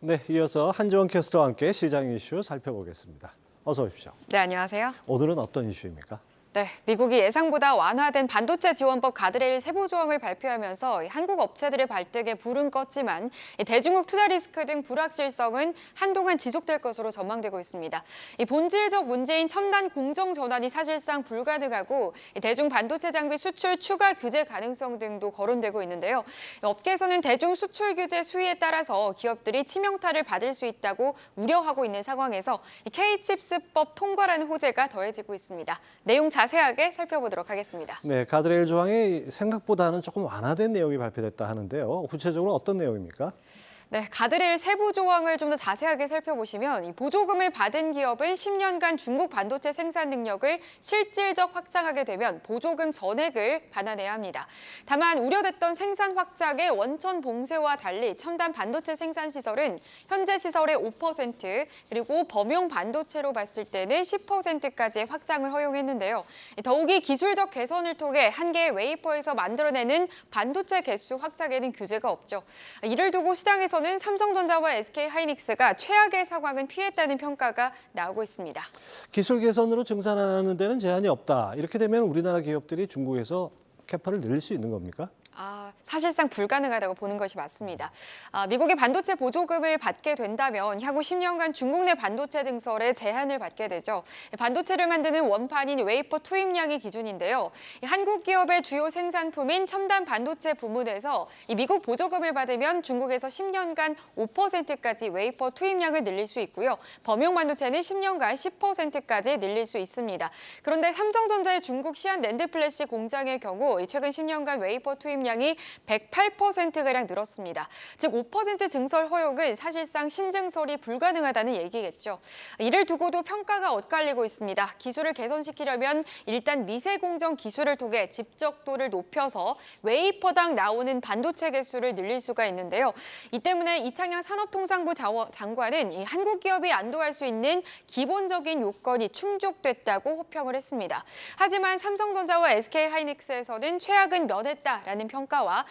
네, 이어서 한지원 캐스터와 함께 시장 이슈 살펴보겠습니다. 어서 오십시오. 네, 안녕하세요. 오늘은 어떤 이슈입니까? 네, 미국이 예상보다 완화된 반도체 지원법 가드레일 세부 조항을 발표하면서 한국 업체들의 발등에 불은 껐지만 대중국 투자 리스크 등 불확실성은 한동안 지속될 것으로 전망되고 있습니다. 본질적 문제인 첨단 공정 전환이 사실상 불가능하고 대중 반도체 장비 수출 추가 규제 가능성 등도 거론되고 있는데요. 업계에서는 대중 수출 규제 수위에 따라서 기업들이 치명타를 받을 수 있다고 우려하고 있는 상황에서 K-칩스법 통과라는 호재가 더해지고 있습니다. 내용 자세하게 살펴보도록 하겠습니다. 네, 가드레일 조항이 생각보다는 조금 완화된 내용이 발표됐다 하는데요. 구체적으로 어떤 내용입니까? 네, 가드레일 세부 조항을 좀 더 자세하게 살펴보시면 이 보조금을 받은 기업은 10년간 중국 반도체 생산 능력을 실질적 확장하게 되면 보조금 전액을 반환해야 합니다. 다만 우려됐던 생산 확장의 원천 봉쇄와 달리 첨단 반도체 생산 시설은 현재 시설의 5% 그리고 범용 반도체로 봤을 때는 10%까지의 확장을 허용했는데요. 더욱이 기술적 개선을 통해 한 개의 웨이퍼에서 만들어내는 반도체 개수 확장에는 규제가 없죠. 이를 두고 시장에서는 삼성전자와 SK하이닉스가 최악의 상황은 피했다는 평가가 나오고 있습니다. 기술 개선으로 증산하는 데는 제한이 없다. 이렇게 되면 우리나라 기업들이 중국에서 캐파를 늘릴 수 있는 겁니까? 사실상 불가능하다고 보는 것이 맞습니다. 미국의 반도체 보조금을 받게 된다면 향후 10년간 중국 내 반도체 증설에 제한을 받게 되죠. 반도체를 만드는 원판인 웨이퍼 투입량이 기준인데요. 한국 기업의 주요 생산품인 첨단 반도체 부문에서 미국 보조금을 받으면 중국에서 10년간 5%까지 웨이퍼 투입량을 늘릴 수 있고요. 범용 반도체는 10년간 10%까지 늘릴 수 있습니다. 그런데 삼성전자의 중국 시안 낸드 플래시 공장의 경우 최근 10년간 웨이퍼 투입량이 108%가량 늘었습니다. 즉 5% 증설 허용은 사실상 신증설이 불가능하다는 얘기겠죠. 이를 두고도 평가가 엇갈리고 있습니다. 기술을 개선시키려면 일단 미세공정 기술을 통해 집적도를 높여서 웨이퍼당 나오는 반도체 개수를 늘릴 수가 있는데요. 이 때문에 이창양 산업통상부 장관은 한국 기업이 안도할 수 있는 기본적인 요건이 충족됐다고 호평을 했습니다. 하지만 삼성전자와 SK하이닉스에서는 최악은 면했다라는 평가와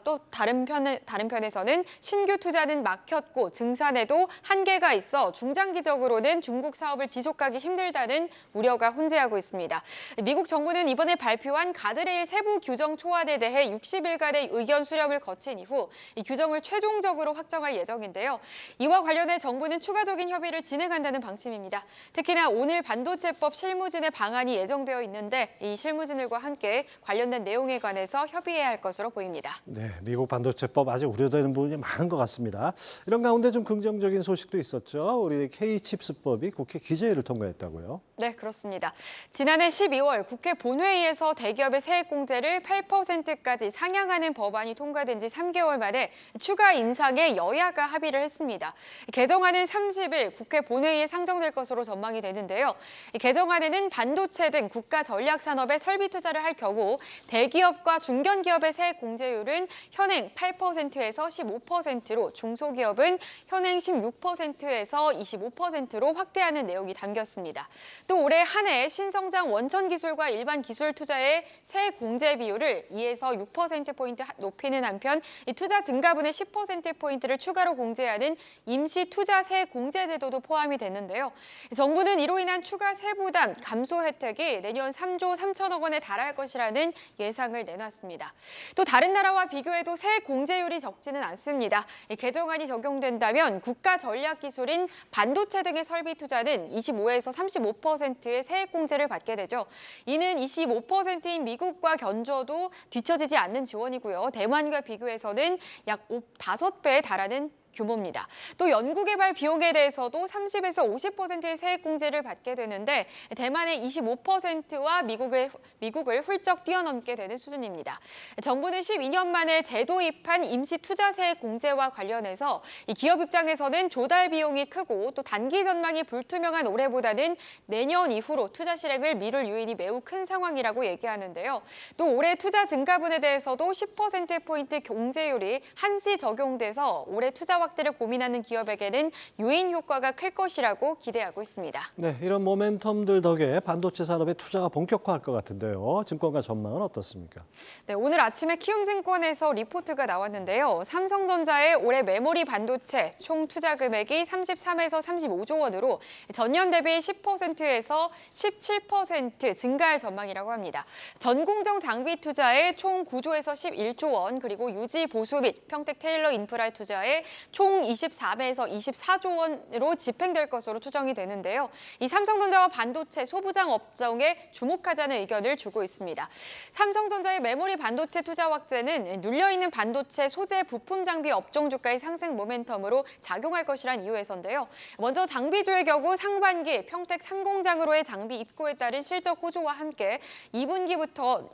또 다른 편에서는 신규 투자는 막혔고 증산에도 한계가 있어 중장기적으로는 중국 사업을 지속하기 힘들다는 우려가 혼재하고 있습니다. 미국 정부는 이번에 발표한 가드레일 세부 규정 초안에 대해 60일간의 의견 수렴을 거친 이후 이 규정을 최종적으로 확정할 예정인데요. 이와 관련해 정부는 추가적인 협의를 진행한다는 방침입니다. 특히나 오늘 반도체법 실무진의 방안이 예정되어 있는데 이 실무진들과 함께 관련된 내용에 관해서 협의해야 할 것으로 보입니다. 네, 미국 반도체법 아직 우려되는 부분이 많은 것 같습니다. 이런 가운데 좀 긍정적인 소식도 있었죠. 우리 K-칩스법이 국회 기재위를 통과했다고요? 네, 그렇습니다. 지난해 12월 국회 본회의에서 대기업의 세액공제를 8%까지 상향하는 법안이 통과된 지 3개월 만에 추가 인상에 여야가 합의를 했습니다. 개정안은 30일 국회 본회의에 상정될 것으로 전망이 되는데요. 개정안에는 반도체 등 국가 전략 산업에 설비 투자를 할 경우 대기업과 중견기업의 세액 공제율은 현행 8%에서 15%로 중소기업은 현행 16%에서 25%로 확대하는 내용이 담겼습니다. 또 올해 한 해 신성장 원천기술과 일반 기술 투자의 세액 공제 비율을 2에서 6%포인트 높이는 한편 이 투자 증가분의 10%포인트를 추가로 공제하는 임시 투자 세액 공제 제도도 포함이 됐는데요. 정부는 이로 인한 추가 세부담 감소 혜택이 내년 3조 3천억 원에 달할 것이라는 예상을 내놨습니다. 또 다른 나라와 비교해도 세액 공제율이 적지는 않습니다. 개정안이 적용된다면 국가 전략 기술인 반도체 등의 설비 투자는 25에서 35%의 세액 공제를 받게 되죠. 이는 25%인 미국과 견줘도 뒤처지지 않는 지원이고요. 대만과 비교해서는 약 5배에 달하는 규모입니다. 또 연구개발 비용에 대해서도 30에서 50%의 세액 공제를 받게 되는데 대만의 25%와 미국을 훌쩍 뛰어넘게 되는 수준입니다. 정부는 12년 만에 재도입한 임시 투자 세액 공제와 관련해서 이 기업 입장에서는 조달 비용이 크고 또 단기 전망이 불투명한 올해보다는 내년 이후로 투자 실행을 미룰 요인이 매우 큰 상황이라고 얘기하는데요. 또 올해 투자 증가분에 대해서도 10%포인트 공제율이 한시 적용돼서 올해 투자 확대를 고민하는 기업에게는 요인 효과가 클 것이라고 기대하고 있습니다. 네, 이런 모멘텀들 덕에 반도체 산업의 투자가 본격화할 것 같은데요. 증권가 전망은 어떻습니까? 네, 오늘 아침에 키움증권에서 리포트가 나왔는데요. 삼성전자의 올해 메모리 반도체 총 투자 금액이 33에서 35조 원으로 전년 대비 10%에서 17% 증가할 전망이라고 합니다. 전공정 장비 투자에 총 9조에서 11조 원, 그리고 유지 보수 및 평택 테일러 인프라에 투자에 총 24배에서 24조 원으로 집행될 것으로 추정이 되는데요. 이 삼성전자와 반도체 소부장 업종에 주목하자는 의견을 주고 있습니다. 삼성전자의 메모리 반도체 투자 확대는 눌려있는 반도체 소재 부품 장비 업종 주가의 상승 모멘텀으로 작용할 것이란 이유에서인데요. 먼저 장비주의 경우 상반기 평택 3공장으로의 장비 입고에 따른 실적 호조와 함께 2분기부터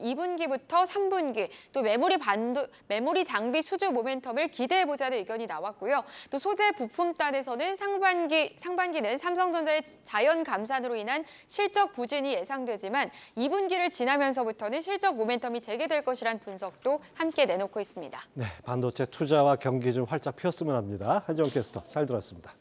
3분기 또 메모리 장비 수주 모멘텀을 기대해보자는 의견이 나왔고요. 또 소재 부품단에서는 상반기는 삼성전자의 자연 감산으로 인한 실적 부진이 예상되지만 2분기를 지나면서부터는 실적 모멘텀이 재개될 것이란 분석도 함께 내놓고 있습니다. 네, 반도체 투자와 경기 좀 활짝 피었으면 합니다. 한지원 캐스터 잘 들었습니다.